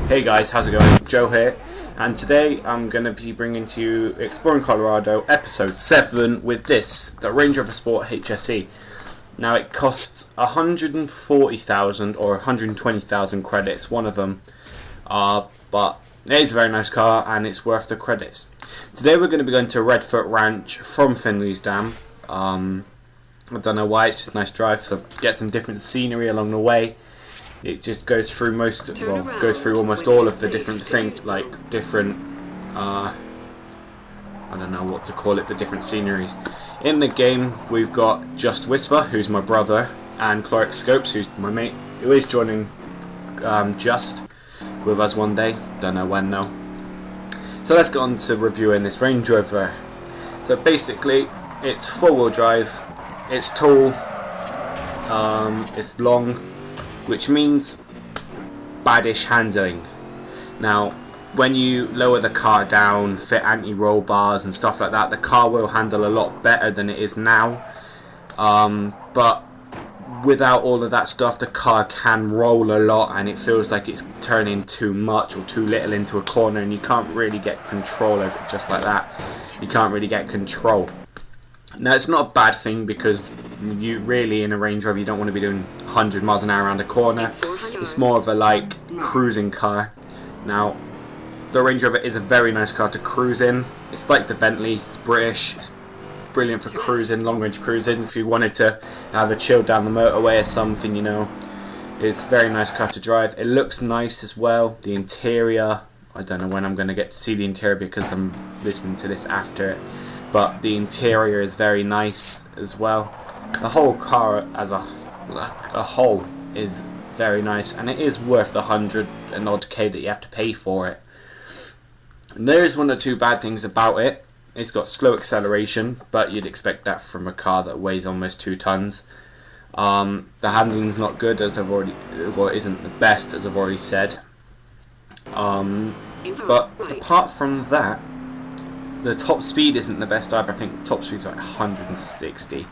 Hey guys, how's it going? Joe here, and today I'm going to be bringing to you Exploring Colorado episode 7 with this, the Range Rover Sport HSE. Now it costs 140,000 or 120,000 credits, one of them, but it's a very nice car and it's worth the credits. Today we're going to be going to Redfoot Ranch from Finley's Dam. I don't know why, it's just a nice drive, so get some different scenery along the way. It just goes through almost all of the different I don't know what to call it, the different sceneries. In the game we've got Just Whisper, who's my brother, and Cloric Scopes, who's my mate, who is joining Just with us one day, don't know when though. So let's get on to reviewing this Range Rover. So basically it's four-wheel drive, it's tall, it's long, which means baddish handling. Now when you lower the car down, fit anti-roll bars and stuff like that, the car will handle a lot better than it is now, but without all of that stuff the car can roll a lot and it feels like it's turning too much or too little into a corner, and you can't really get control of it. Just like that, you can't really get control. Now it's not a bad thing, because you really, in a Range Rover, you don't want to be doing 100 miles an hour around a corner. It's more of a cruising car. Now the Range Rover is a very nice car to cruise in. It's like the Bentley, it's British, it's brilliant for cruising, long range cruising. If you wanted to have a chill down the motorway or something, you know, it's a very nice car to drive. It looks nice as well. The interior, I don't know when I'm going to get to see the interior because I'm listening to this after it, but the interior is very nice as well. The whole car as a whole is very nice, and it is worth the 100 and odd K that you have to pay for it. And there is one or two bad things about it. It's got slow acceleration, but you'd expect that from a car that weighs almost 2 tons. The handling's not good, as I've already, well, it isn't the best, as I've already said. But apart from that, the top speed isn't the best either. I think the top speed's like 160.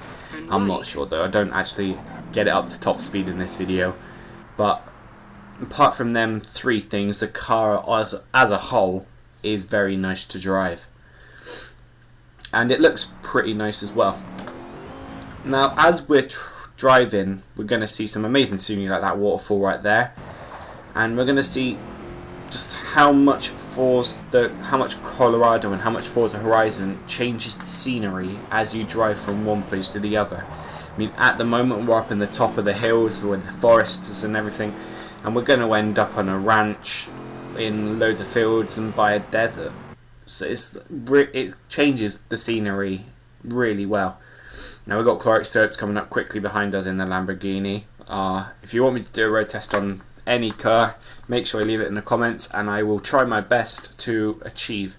I'm not sure though, I don't actually get it up to top speed in this video. But apart from them 3 things, the car as a whole is very nice to drive. And it looks pretty nice as well. Now as we're driving, we're going to see some amazing scenery like that waterfall right there. And we're going to see just how much Colorado and how much Forza Horizon changes the scenery as you drive from one place to the other. I mean, at the moment we're up in the top of the hills with the forests and everything, and we're going to end up on a ranch in loads of fields and by a desert. So it changes the scenery really well. Now we've got Cloric Scopes coming up quickly behind us in the Lamborghini. If you want me to do a road test on any car, make sure you leave it in the comments and I will try my best to achieve.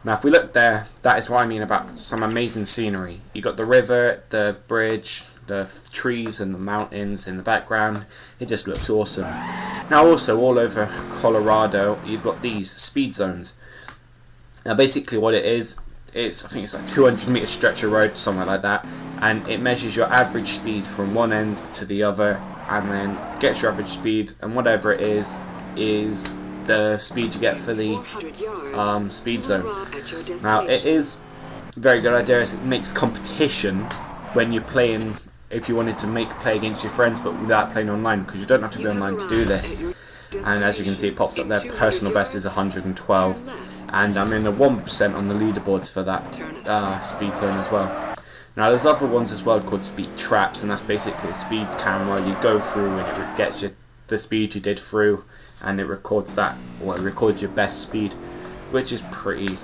Now if we look there, that is what I mean about some amazing scenery. You got the river, the bridge, the trees and the mountains in the background. It just looks awesome. Now also all over Colorado you've got these speed zones. Now basically what it is, I think it's like 200 meter stretch of road, something like that, and it measures your average speed from one end to the other, and then gets your average speed, and whatever it is the speed you get for the speed zone. Now it is a very good idea, as it makes competition when you're playing, if you wanted to play against your friends but without playing online, because you don't have to be online to do this. And as you can see, it pops up there, personal best is 112, and I'm in the 1% on the leaderboards for that speed zone as well. Now there's other ones as well called speed traps, and that's basically a speed camera you go through and it gets you the speed you did through, and it records that, or it records your best speed, which is pretty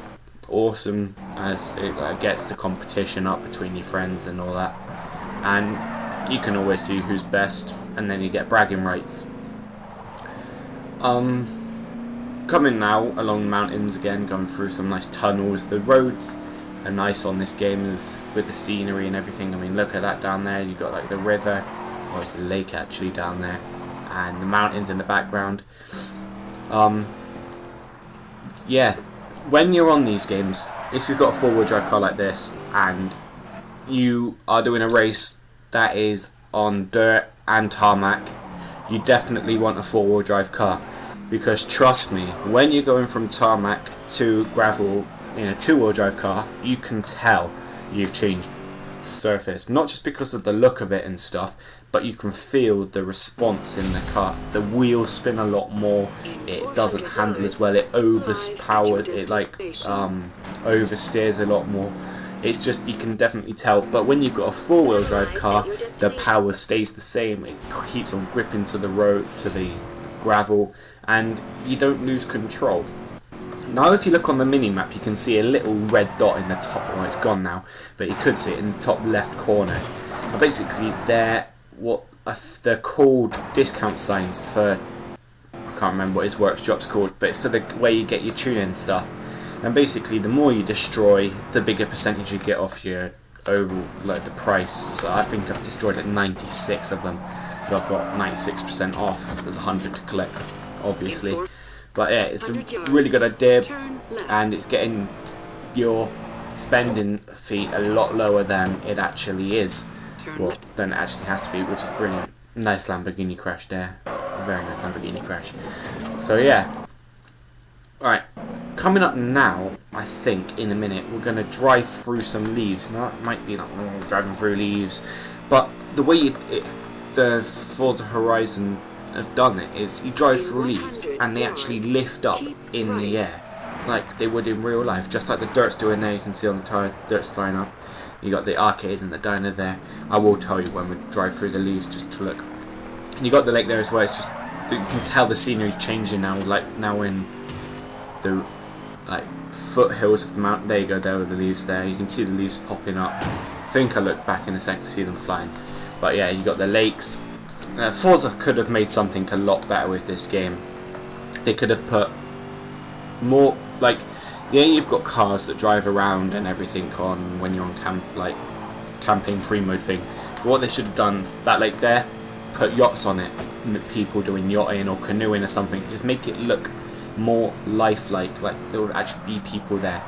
awesome, as it gets the competition up between your friends and all that, and you can always see who's best, and then you get bragging rights. Coming now along the mountains again, going through some nice tunnels. The roads are nice on this game with the scenery and everything. I mean, look at that down there. You've got like the river, or it's the lake actually down there, and the mountains in the background. Yeah, when you're on these games, if you've got a 4-wheel drive car like this and you are doing a race that is on dirt and tarmac, you definitely want a 4-wheel drive car. because trust me, when you're going from tarmac to gravel in a two-wheel drive car, you can tell you've changed surface, not just because of the look of it and stuff, but you can feel the response in the car. The wheels spin a lot more, it doesn't handle as well, it oversteers a lot more. It's just, you can definitely tell. But when you've got a four-wheel drive car, the power stays the same, it keeps on gripping to the road, to the gravel, and you don't lose control. Now if you look on the mini-map, you can see a little red dot in the top. Well, it's gone now, but you could see it in the top left corner. And basically they're called discount signs for, I can't remember what his workshop's called, but it's for the way you get your tuning stuff. And basically the more you destroy, the bigger percentage you get off your overall, like, the price. So I think I've destroyed like 96 of them, so I've got 96% off. There's 100 to collect, obviously. But yeah, it's a really good idea, and it's getting your spending fee a lot lower than it actually is. Well, than it actually has to be, which is brilliant. Nice Lamborghini crash there. Very nice Lamborghini crash. So yeah. Alright, coming up now, I think, in a minute, we're going to drive through some leaves. Now, that might be like, driving through leaves, but the way the Forza Horizon have done it is you drive through leaves and they actually lift up in the air like they would in real life, just like the dirt's doing there. You can see on the tyres the dirt's flying up. You got the arcade and the diner there. I will tell you when we drive through the leaves just to look. And you got the lake there as well. It's just, you can tell the scenery's changing now, like now in the foothills of the mountain. There you go, there with the leaves there. You can see the leaves popping up. I think I look back in a second, see them flying. But yeah, you got the lakes. Forza could have made something a lot better with this game. They could have put more, like, yeah, you've got cars that drive around and everything on when you're on campaign free mode thing. But what they should have done, that lake there, put yachts on it, people doing yachting or canoeing or something. Just make it look more lifelike, like there would actually be people there.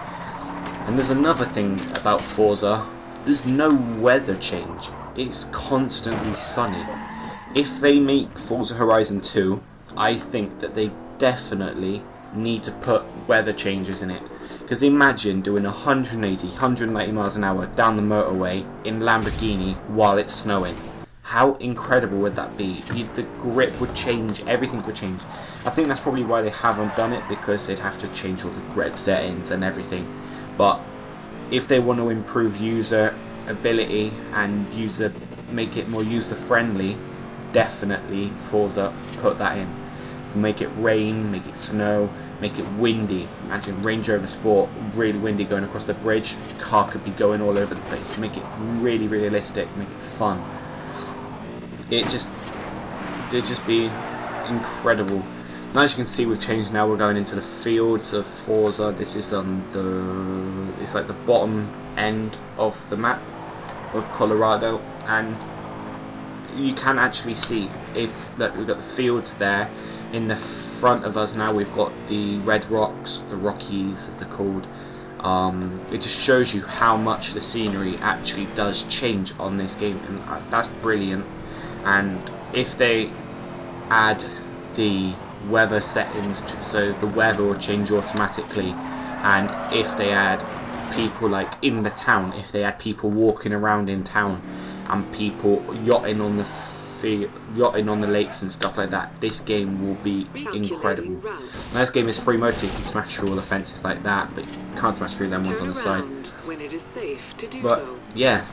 And there's another thing about Forza, there's no weather change. It's constantly sunny. If they make Forza Horizon 2, I think that they definitely need to put weather changes in it. Because imagine doing 190 miles an hour down the motorway in Lamborghini while it's snowing. How incredible would that be? The grip would change, everything would change. I think that's probably why they haven't done it, because they'd have to change all the grip settings and everything. But if they want to improve user ability and make it more user friendly, definitely Forza put that in. Make it rain, make it snow, make it windy. Imagine Range Rover Sport, really windy going across the bridge, car could be going all over the place. Make it really realistic, make it fun. It'd just be incredible. Now, as you can see, we've changed now. We're going into the fields of Forza. This is on it's like the bottom end of the map of Colorado, and you can actually see we've got the fields there. In the front of us now, we've got the Red Rocks, the Rockies as they're called. It just shows you how much the scenery actually does change on this game, and that's brilliant. And if they add the weather settings, so the weather will change automatically, and if they add people like in the town, if they had people walking around in town and people yachting on the lakes and stuff like that, this game will be incredible. Now, this game is free mode, so you can smash through all the fences like that, but you can't smash through them ones on the side. But yeah,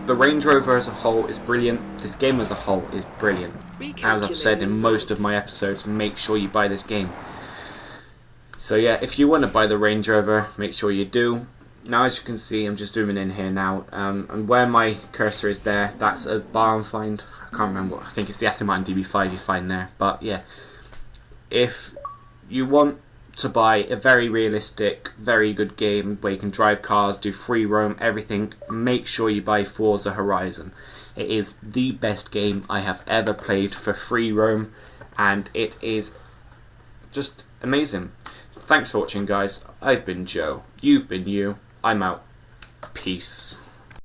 the Range Rover as a whole is brilliant. This game as a whole is brilliant. As I've said in most of my episodes, make sure you buy this game. So yeah, if you want to buy the Range Rover, make sure you do. Now, as you can see, I'm just zooming in here now, and where my cursor is there, that's a barn find. I can't remember what, I think it's the Aston Martin DB5 you find there. But yeah, if you want to buy a very realistic, very good game where you can drive cars, do free roam, everything, make sure you buy Forza Horizon. It is the best game I have ever played for free roam, and it is just amazing. Thanks for watching, guys. I've been Joe. You've been you. I'm out. Peace.